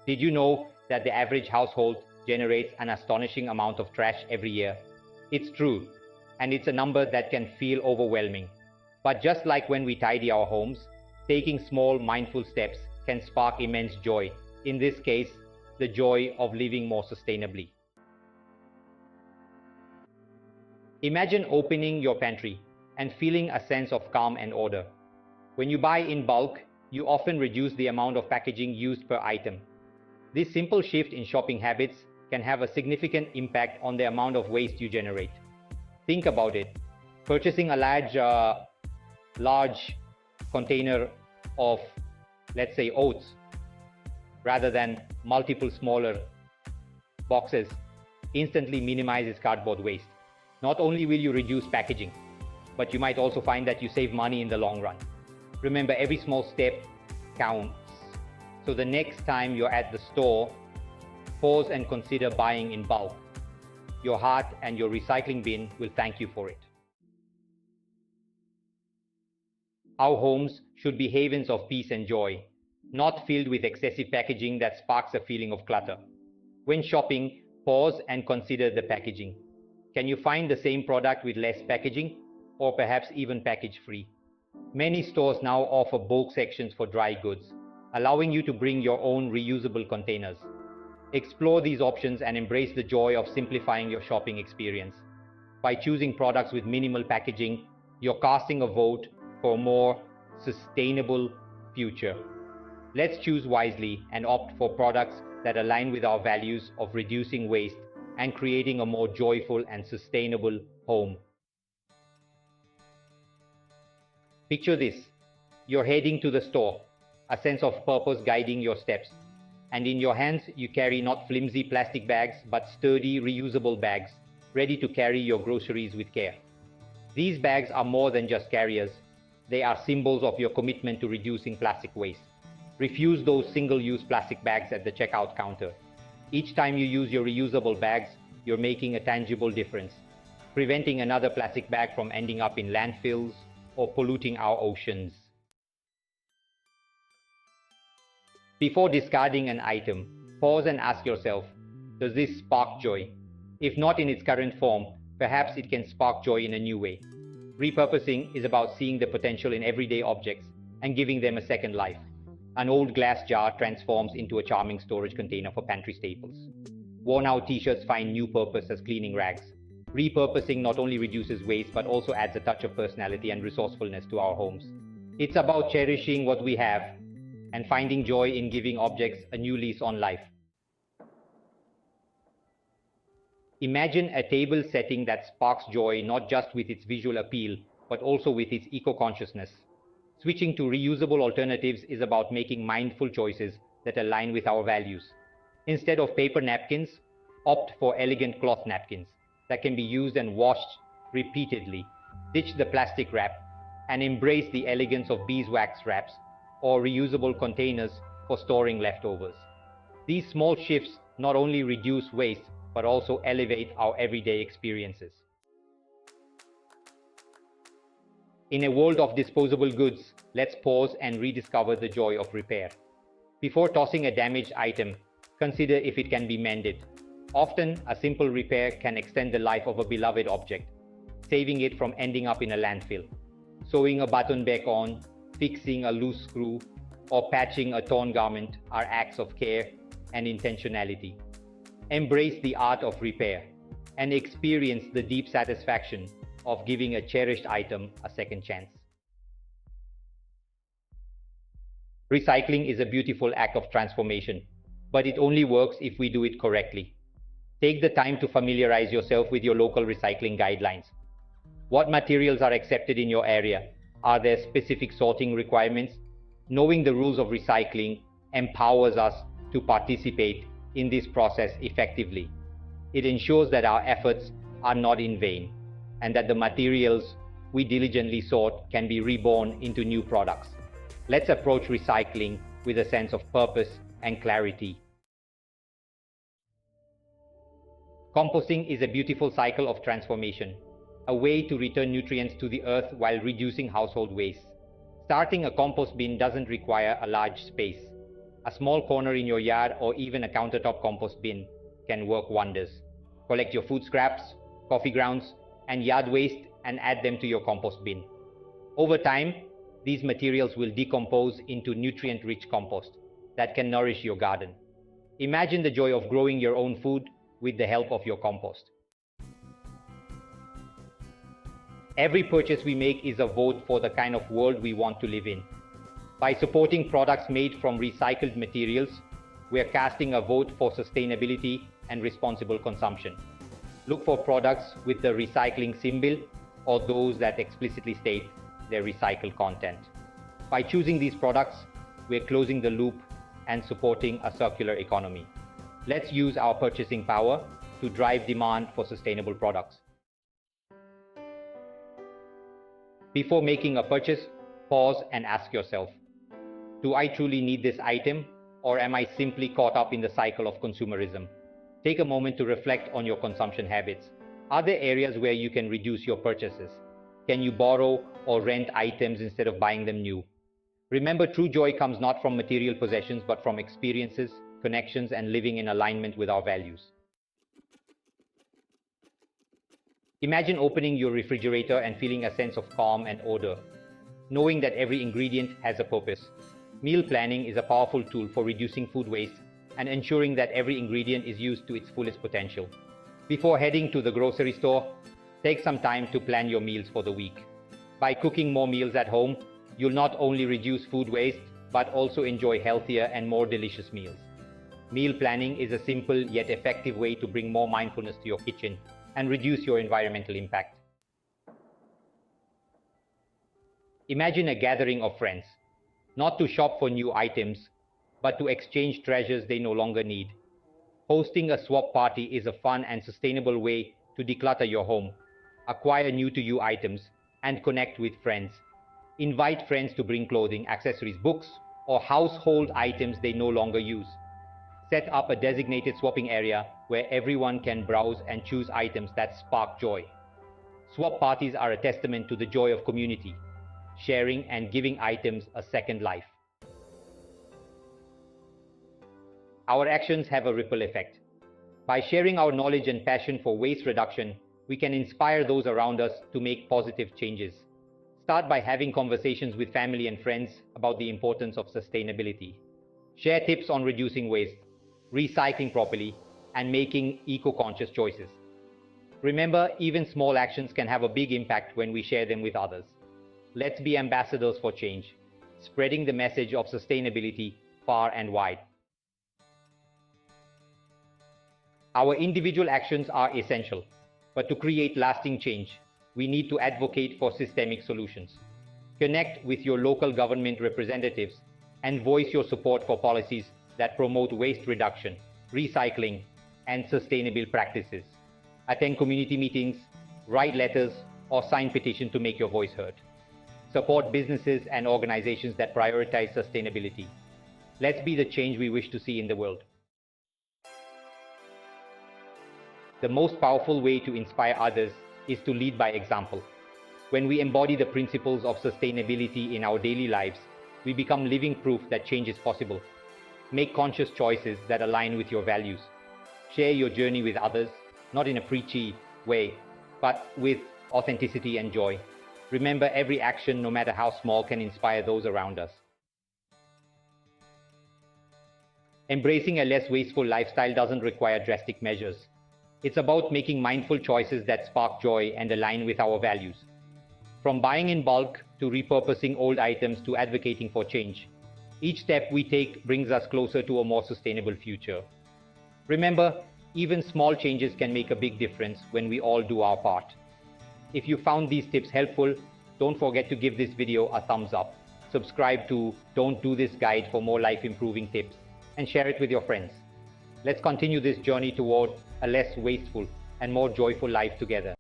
Did you know that the average household generates an astonishing amount of trash every year? It's true, and it's a number that can feel overwhelming. But just like when we tidy our homes, taking small, mindful steps can spark immense joy. In this case, the joy of living more sustainably. Imagine opening your pantry and feeling a sense of calm and order. When you buy in bulk, you often reduce the amount of packaging used per item. This simple shift in shopping habits can have a significant impact on the amount of waste you generate. Think about it. Purchasing a large container of, let's say, oats, rather than multiple smaller boxes, instantly minimizes cardboard waste. Not only will you reduce packaging, but you might also find that you save money in the long run. Remember, every small step counts. So the next time you're at the store, pause and consider buying in bulk. Your heart and your recycling bin will thank you for it. Our homes should be havens of peace and joy, not filled with excessive packaging that sparks a feeling of clutter. When shopping, pause and consider the packaging. Can you find the same product with less packaging, or perhaps even package-free? Many stores now offer bulk sections for dry goods, allowing you to bring your own reusable containers. Explore these options and embrace the joy of simplifying your shopping experience. By choosing products with minimal packaging, you're casting a vote for a more sustainable future. Let's choose wisely and opt for products that align with our values of reducing waste and creating a more joyful and sustainable home. Picture this. You're heading to the store, a sense of purpose guiding your steps. And in your hands, you carry not flimsy plastic bags, but sturdy, reusable bags, ready to carry your groceries with care. These bags are more than just carriers. They are symbols of your commitment to reducing plastic waste. Refuse those single-use plastic bags at the checkout counter. Each time you use your reusable bags, you're making a tangible difference, preventing another plastic bag from ending up in landfills or polluting our oceans. Before discarding an item, pause and ask yourself, does this spark joy? If not in its current form, perhaps it can spark joy in a new way. Repurposing is about seeing the potential in everyday objects and giving them a second life. An old glass jar transforms into a charming storage container for pantry staples. Worn-out t-shirts find new purpose as cleaning rags. Repurposing not only reduces waste but also adds a touch of personality and resourcefulness to our homes. It's about cherishing what we have and finding joy in giving objects a new lease on life. Imagine a table setting that sparks joy not just with its visual appeal, but also with its eco-consciousness. Switching to reusable alternatives is about making mindful choices that align with our values. Instead of paper napkins, opt for elegant cloth napkins that can be used and washed repeatedly. Ditch the plastic wrap and embrace the elegance of beeswax wraps or reusable containers for storing leftovers. These small shifts not only reduce waste, but also elevate our everyday experiences. In a world of disposable goods, let's pause and rediscover the joy of repair. Before tossing a damaged item, consider if it can be mended. Often, a simple repair can extend the life of a beloved object, saving it from ending up in a landfill. Sewing a button back on, fixing a loose screw, or patching a torn garment are acts of care and intentionality. Embrace the art of repair and experience the deep satisfaction of giving a cherished item a second chance. Recycling is a beautiful act of transformation, but it only works if we do it correctly. Take the time to familiarize yourself with your local recycling guidelines. What materials are accepted in your area? Are there specific sorting requirements? Knowing the rules of recycling empowers us to participate in this process effectively. It ensures that our efforts are not in vain and that the materials we diligently sort can be reborn into new products. Let's approach recycling with a sense of purpose and clarity. Composting is a beautiful cycle of transformation, a way to return nutrients to the earth while reducing household waste. Starting a compost bin doesn't require a large space. A small corner in your yard or even a countertop compost bin can work wonders. Collect your food scraps, coffee grounds, and yard waste and add them to your compost bin. Over time, these materials will decompose into nutrient-rich compost that can nourish your garden. Imagine the joy of growing your own food with the help of your compost. Every purchase we make is a vote for the kind of world we want to live in. By supporting products made from recycled materials, we are casting a vote for sustainability and responsible consumption. Look for products with the recycling symbol or those that explicitly state their recycled content. By choosing these products, we are closing the loop and supporting a circular economy. Let's use our purchasing power to drive demand for sustainable products. Before making a purchase, pause and ask yourself, do I truly need this item, or am I simply caught up in the cycle of consumerism? Take a moment to reflect on your consumption habits. Are there areas where you can reduce your purchases? Can you borrow or rent items instead of buying them new? Remember, true joy comes not from material possessions but from experiences, connections, and living in alignment with our values. Imagine opening your refrigerator and feeling a sense of calm and order, knowing that every ingredient has a purpose. Meal planning is a powerful tool for reducing food waste and ensuring that every ingredient is used to its fullest potential. Before heading to the grocery store, take some time to plan your meals for the week. By cooking more meals at home, you'll not only reduce food waste, but also enjoy healthier and more delicious meals. Meal planning is a simple yet effective way to bring more mindfulness to your kitchen and reduce your environmental impact. Imagine a gathering of friends, not to shop for new items, but to exchange treasures they no longer need. Hosting a swap party is a fun and sustainable way to declutter your home, acquire new-to-you items, and connect with friends. Invite friends to bring clothing, accessories, books, or household items they no longer use. Set up a designated swapping area where everyone can browse and choose items that spark joy. Swap parties are a testament to the joy of community, sharing and giving items a second life. Our actions have a ripple effect. By sharing our knowledge and passion for waste reduction, we can inspire those around us to make positive changes. Start by having conversations with family and friends about the importance of sustainability. Share tips on reducing waste, recycling properly, and making eco-conscious choices. Remember, even small actions can have a big impact when we share them with others. Let's be ambassadors for change, spreading the message of sustainability far and wide. Our individual actions are essential, but to create lasting change, we need to advocate for systemic solutions. Connect with your local government representatives and voice your support for policies that promote waste reduction, recycling, and sustainable practices. Attend community meetings, write letters, or sign petitions to make your voice heard. Support businesses and organizations that prioritize sustainability. Let's be the change we wish to see in the world. The most powerful way to inspire others is to lead by example. When we embody the principles of sustainability in our daily lives, we become living proof that change is possible. Make conscious choices that align with your values. Share your journey with others, not in a preachy way, but with authenticity and joy. Remember, every action, no matter how small, can inspire those around us. Embracing a less wasteful lifestyle doesn't require drastic measures. It's about making mindful choices that spark joy and align with our values. From buying in bulk to repurposing old items to advocating for change, each step we take brings us closer to a more sustainable future. Remember, even small changes can make a big difference when we all do our part. If you found these tips helpful, don't forget to give this video a thumbs up. Subscribe to Don't Do This Guide for more life-improving tips, and share it with your friends. Let's continue this journey toward a less wasteful and more joyful life together.